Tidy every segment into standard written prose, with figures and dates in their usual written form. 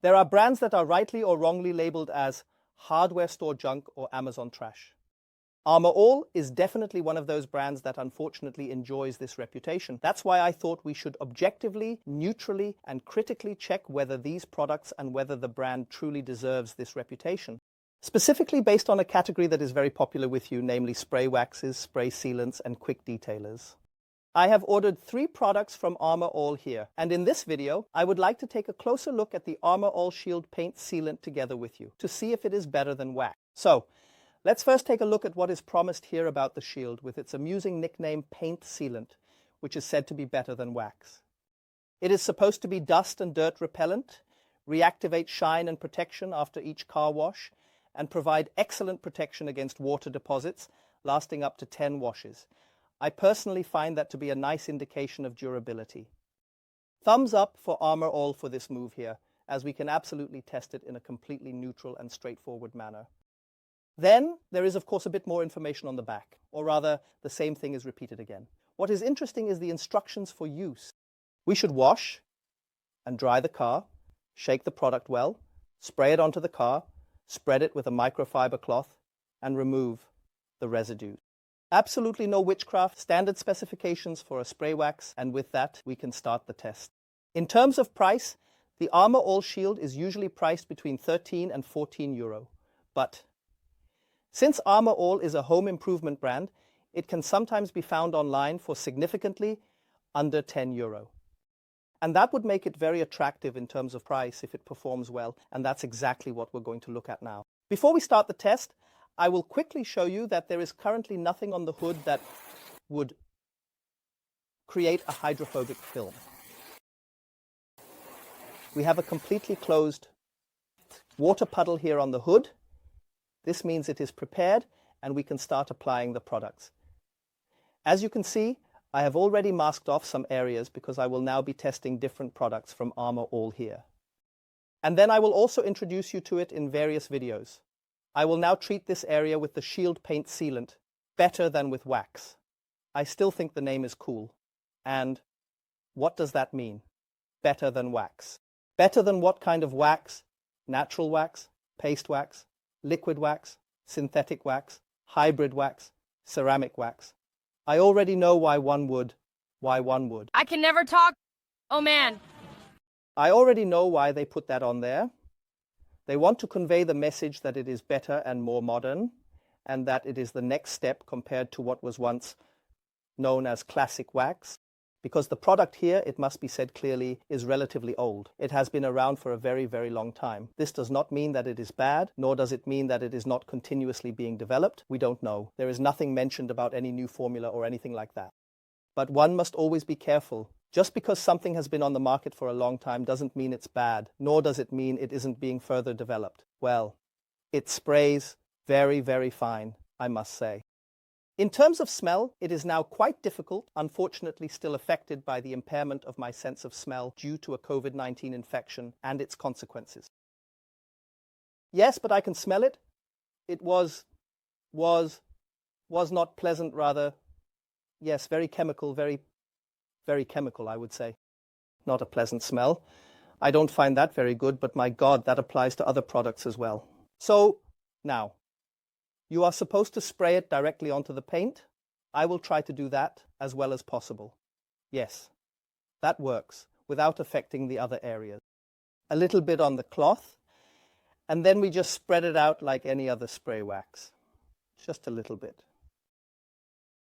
There are brands that are rightly or wrongly labeled as hardware store junk or Amazon trash. Armor All is definitely one of those brands that unfortunately enjoys this reputation. That's why I thought we should objectively, neutrally, and critically check whether these products and whether the brand truly deserves this reputation. Specifically based on a category that is very popular with you, namely spray waxes, spray sealants, and quick detailers. I have ordered 3 products from Armor All here, and in this video, I would like to take a closer look at the Armor All Shield Paint Sealant together with you, to see if it is better than wax. So, let's first take a look at what is promised here about the Shield with its amusing nickname Paint Sealant, which is said to be better than wax. It is supposed to be dust and dirt repellent, reactivate shine and protection after each car wash, and provide excellent protection against water deposits, lasting up to 10 washes. I personally find that to be a nice indication of durability. Thumbs up for Armor All for this move here, as we can absolutely test it in a completely neutral and straightforward manner. Then, there is of course a bit more information on the back, or rather, the same thing is repeated again. What is interesting is the instructions for use. We should wash and dry the car, shake the product well, spray it onto the car, spread it with a microfiber cloth, and remove the residue. Absolutely no witchcraft, standard specifications for a spray wax, and with that, we can start the test. In terms of price, the Armor All Shield is usually priced between 13 and 14 euro. But since Armor All is a home improvement brand, it can sometimes be found online for significantly under 10 euro. And that would make it very attractive in terms of price if it performs well, and that's exactly what we're going to look at now. Before we start the test, I will quickly show you that there is currently nothing on the hood that would create a hydrophobic film. We have a completely closed water puddle here on the hood. This means it is prepared and we can start applying the products. As you can see, I have already masked off some areas because I will now be testing different products from Armor All here. And then I will also introduce you to it in various videos. I will now treat this area with the Shield Paint Sealant, better than with wax. I still think the name is cool. And what does that mean? Better than wax. Better than what kind of wax? Natural wax, paste wax, liquid wax, synthetic wax, hybrid wax, ceramic wax. I already know why one would. I can never talk. Oh man. I already know why they put that on there. They want to convey the message that it is better and more modern, and that it is the next step compared to what was once known as classic wax. Because the product here, it must be said clearly, is relatively old. It has been around for a very, very long time. This does not mean that it is bad, nor does it mean that it is not continuously being developed. We don't know. There is nothing mentioned about any new formula or anything like that. But one must always be careful. Just because something has been on the market for a long time doesn't mean it's bad, nor does it mean it isn't being further developed. Well, it sprays very, very fine, I must say. In terms of smell, it is now quite difficult, unfortunately still affected by the impairment of my sense of smell due to a COVID-19 infection and its consequences. Yes, but I can smell it. It was not pleasant, rather. Yes, very chemical, very chemical, I would say. Not a pleasant smell. I don't find that very good, but my God, that applies to other products as well. So, now, you are supposed to spray it directly onto the paint. I will try to do that as well as possible. Yes, that works without affecting the other areas. A little bit on the cloth, and then we just spread it out like any other spray wax. Just a little bit.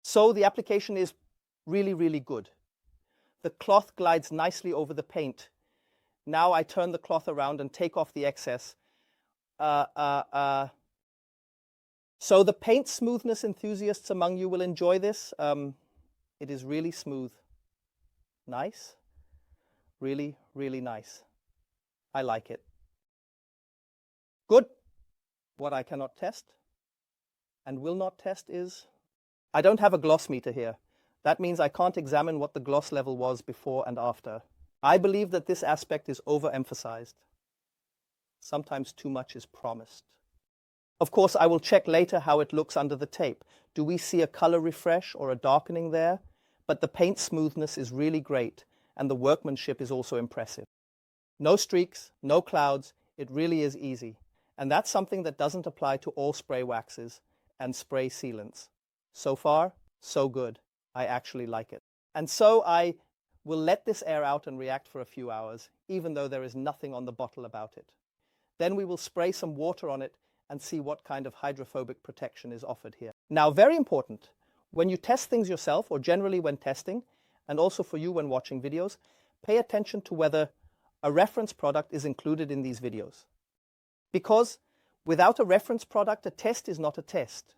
So the application is really, really good. The cloth glides nicely over the paint. Now I turn the cloth around and take off the excess. So the paint smoothness enthusiasts among you will enjoy this. It is really smooth. Nice. Really, really nice. I like it. Good. What I cannot test and will not test is, I don't have a gloss meter here. That means I can't examine what the gloss level was before and after. I believe that this aspect is overemphasized. Sometimes too much is promised. Of course, I will check later how it looks under the tape. Do we see a color refresh or a darkening there? But the paint smoothness is really great, and the workmanship is also impressive. No streaks, no clouds, it really is easy. And that's something that doesn't apply to all spray waxes and spray sealants. So far, so good. I actually like it. And so I will let this air out and react for a few hours, even though there is nothing on the bottle about it. Then we will spray some water on it and see what kind of hydrophobic protection is offered here. Now, very important, when you test things yourself, or generally when testing, and also for you when watching videos, pay attention to whether a reference product is included in these videos. Because without a reference product, a test is not a test.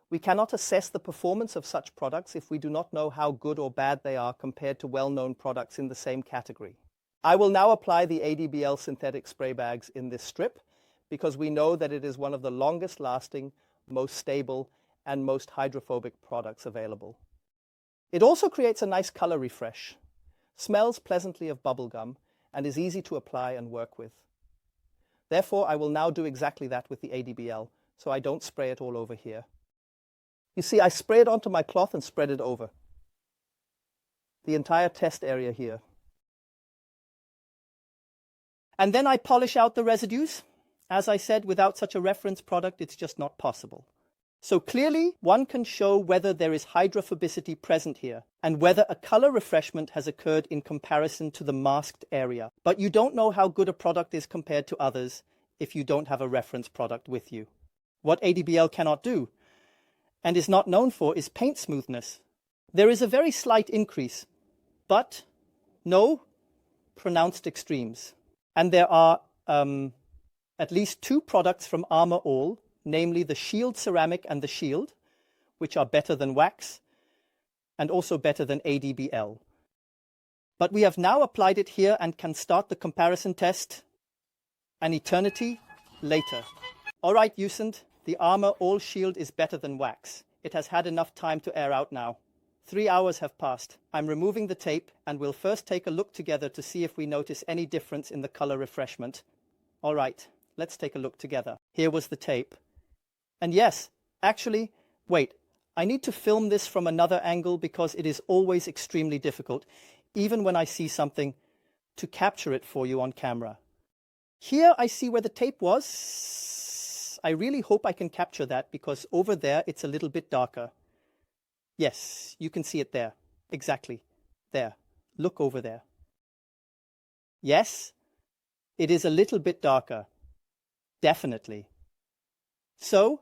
We cannot assess the performance of such products if we do not know how good or bad they are compared to well-known products in the same category. I will now apply the ADBL synthetic spray bags in this strip because we know that it is one of the longest lasting, most stable, and most hydrophobic products available. It also creates a nice color refresh, smells pleasantly of bubblegum, and is easy to apply and work with. Therefore, I will now do exactly that with the ADBL, so I don't spray it all over here. You see, I spray it onto my cloth and spread it over the entire test area here. And then I polish out the residues. As I said, without such a reference product, it's just not possible. So clearly, one can show whether there is hydrophobicity present here and whether a color refreshment has occurred in comparison to the masked area. But you don't know how good a product is compared to others if you don't have a reference product with you. What ADBL cannot do, and is not known for, is paint smoothness. There is a very slight increase, but no pronounced extremes. And there are at least two products from Armor All, namely the Shield Ceramic and the Shield, which are better than Wax, and also better than ADBL. But we have now applied it here and can start the comparison test an eternity later. All right, Usant, the Armor All Shield is better than Wax. It has had enough time to air out now. 3 hours have passed. I'm removing the tape and we'll first take a look together to see if we notice any difference in the color refreshment. All right, let's take a look together. Here was the tape. And yes, actually, wait, I need to film this from another angle because it is always extremely difficult, even when I see something, to capture it for you on camera. Here I see where the tape was. I really hope I can capture that because over there it's a little bit darker. Yes, you can see it there. Exactly. There. Look over there. Yes, it is a little bit darker. Definitely. So,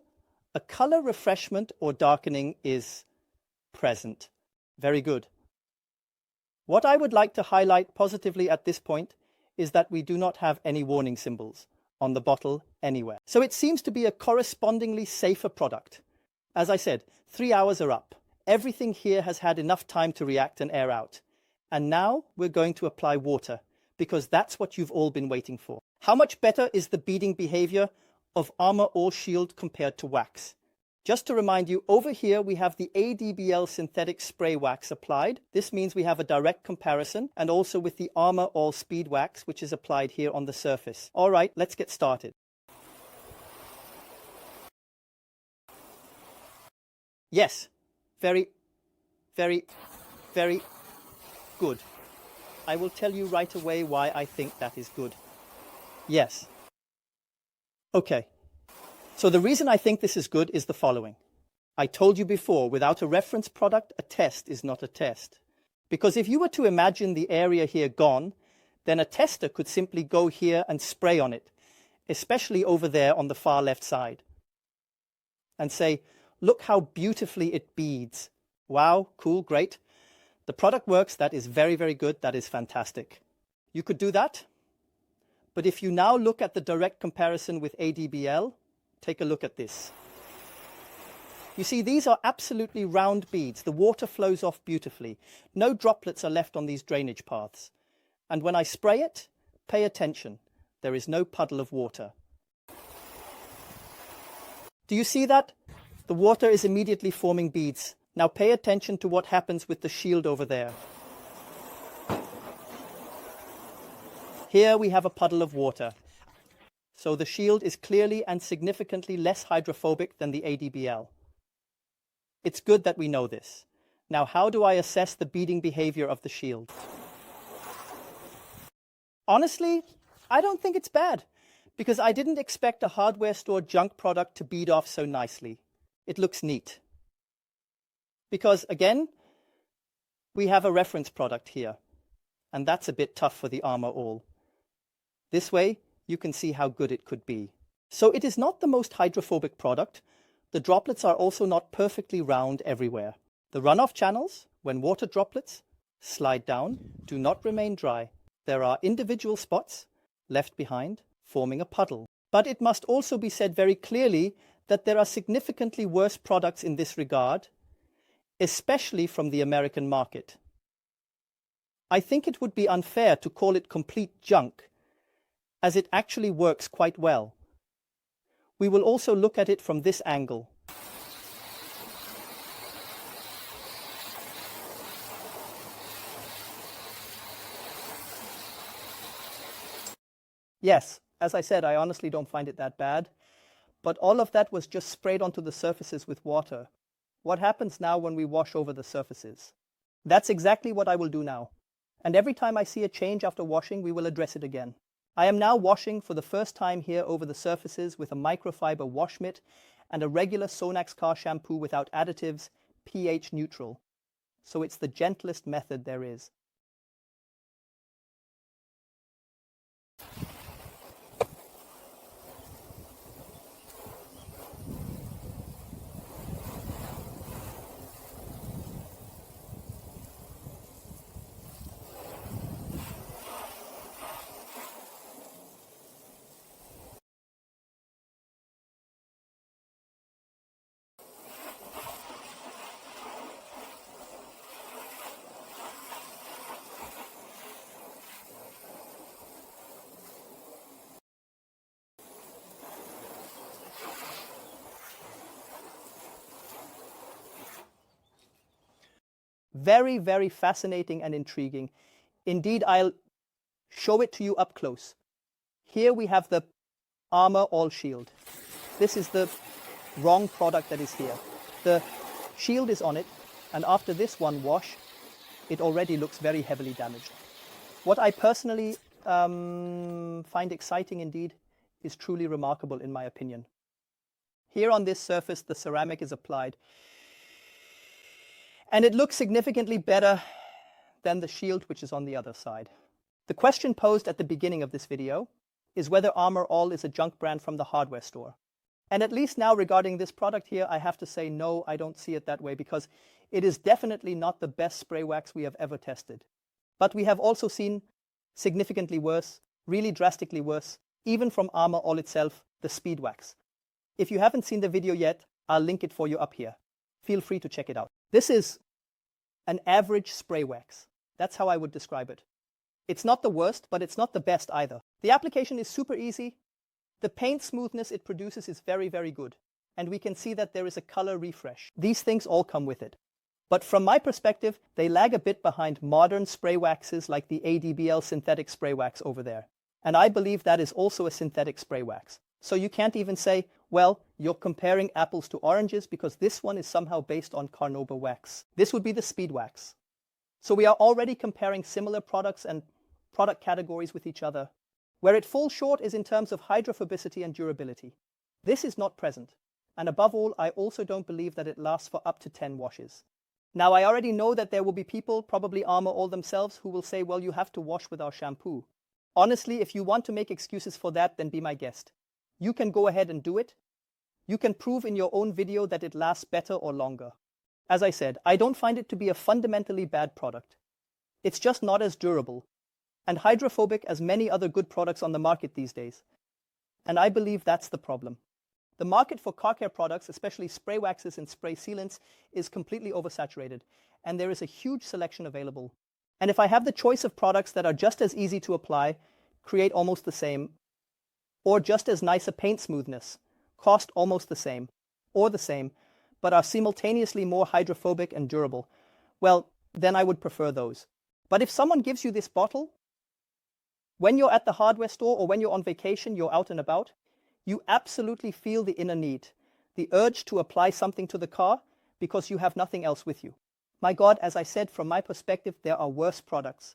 a color refreshment or darkening is present. Very good. What I would like to highlight positively at this point is that we do not have any warning symbols on the bottle anywhere. So it seems to be a correspondingly safer product. As I said, 3 hours are up. Everything here has had enough time to react and air out. And now we're going to apply water, because that's what you've all been waiting for. How much better is the beading behavior of Armor All Shield compared to Wax? Just to remind you, over here we have the ADBL synthetic spray wax applied. This means we have a direct comparison, and also with the Armor All Speed Wax, which is applied here on the surface. All right, let's get started. Yes, very, very, very good. I will tell you right away why I think that is good. Yes. Okay. So the reason I think this is good is the following. I told you before, without a reference product, a test is not a test. Because if you were to imagine the area here gone, then a tester could simply go here and spray on it, especially over there on the far left side, and say, look how beautifully it beads. Wow, cool, great. The product works, that is very, very good, that is fantastic. You could do that, but if you now look at the direct comparison with ADBL, take a look at this. You see, these are absolutely round beads. The water flows off beautifully. No droplets are left on these drainage paths. And when I spray it, pay attention. There is no puddle of water. Do you see that? The water is immediately forming beads. Now pay attention to what happens with the shield over there. Here we have a puddle of water. So the shield is clearly and significantly less hydrophobic than the ADBL. It's good that we know this. Now, how do I assess the beading behavior of the shield? Honestly, I don't think it's bad, because I didn't expect a hardware store junk product to bead off so nicely. It looks neat. Because again, we have a reference product here, and that's a bit tough for the Armor All. This way, you can see how good it could be. So it is not the most hydrophobic product. The droplets are also not perfectly round everywhere. The runoff channels, when water droplets slide down, do not remain dry. There are individual spots left behind, forming a puddle. But it must also be said very clearly that there are significantly worse products in this regard, especially from the American market. I think it would be unfair to call it complete junk, as it actually works quite well. We will also look at it from this angle. Yes, as I said, I honestly don't find it that bad, but all of that was just sprayed onto the surfaces with water. What happens now when we wash over the surfaces? That's exactly what I will do now. And every time I see a change after washing, we will address it again. I am now washing for the first time here over the surfaces with a microfiber wash mitt and a regular Sonax car shampoo without additives, pH neutral. So it's the gentlest method there is. Very, very fascinating and intriguing. Indeed, I'll show it to you up close. Here we have the Armor All Shield. This is the wrong product that is here. The shield is on it, and after this one wash, it already looks very heavily damaged. What I personally find exciting indeed is truly remarkable in my opinion. Here on this surface, the ceramic is applied, and it looks significantly better than the shield which is on the other side. The question posed at the beginning of this video is whether Armor All is a junk brand from the hardware store. And at least now regarding this product here, I have to say no, I don't see it that way, because it is definitely not the best spray wax we have ever tested. But we have also seen significantly worse, really drastically worse, even from Armor All itself, the Speed Wax. If you haven't seen the video yet, I'll link it for you up here. Feel free to check it out. This is an average spray wax. That's how I would describe it. It's not the worst, but it's not the best either. The application is super easy. The paint smoothness it produces is very, very good. And we can see that there is a color refresh. These things all come with it. But from my perspective, they lag a bit behind modern spray waxes like the ADBL synthetic spray wax over there. And I believe that is also a synthetic spray wax. So you can't even say, well, you're comparing apples to oranges because this one is somehow based on carnauba wax. This would be the Speed Wax. So we are already comparing similar products and product categories with each other. Where it falls short is in terms of hydrophobicity and durability. This is not present. And above all, I also don't believe that it lasts for up to 10 washes. Now, I already know that there will be people, probably Armor All themselves, who will say, well, you have to wash with our shampoo. Honestly, if you want to make excuses for that, then be my guest. You can go ahead and do it. You can prove in your own video that it lasts better or longer. As I said, I don't find it to be a fundamentally bad product. It's just not as durable and hydrophobic as many other good products on the market these days. And I believe that's the problem. The market for car care products, especially spray waxes and spray sealants, is completely oversaturated, and there is a huge selection available. And if I have the choice of products that are just as easy to apply, create almost the same, or just as nice a paint smoothness, cost almost the same, or the same, but are simultaneously more hydrophobic and durable, well, then I would prefer those. But if someone gives you this bottle, when you're at the hardware store or when you're on vacation, you're out and about, you absolutely feel the inner need, the urge to apply something to the car because you have nothing else with you. My God, as I said, from my perspective, there are worse products.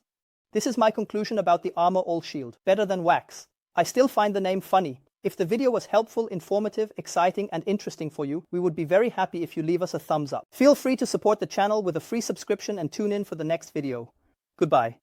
This is my conclusion about the Armor All Shield. Better than Wachs. I still find the name funny. If the video was helpful, informative, exciting, and interesting for you, we would be very happy if you leave us a thumbs up. Feel free to support the channel with a free subscription and tune in for the next video. Goodbye.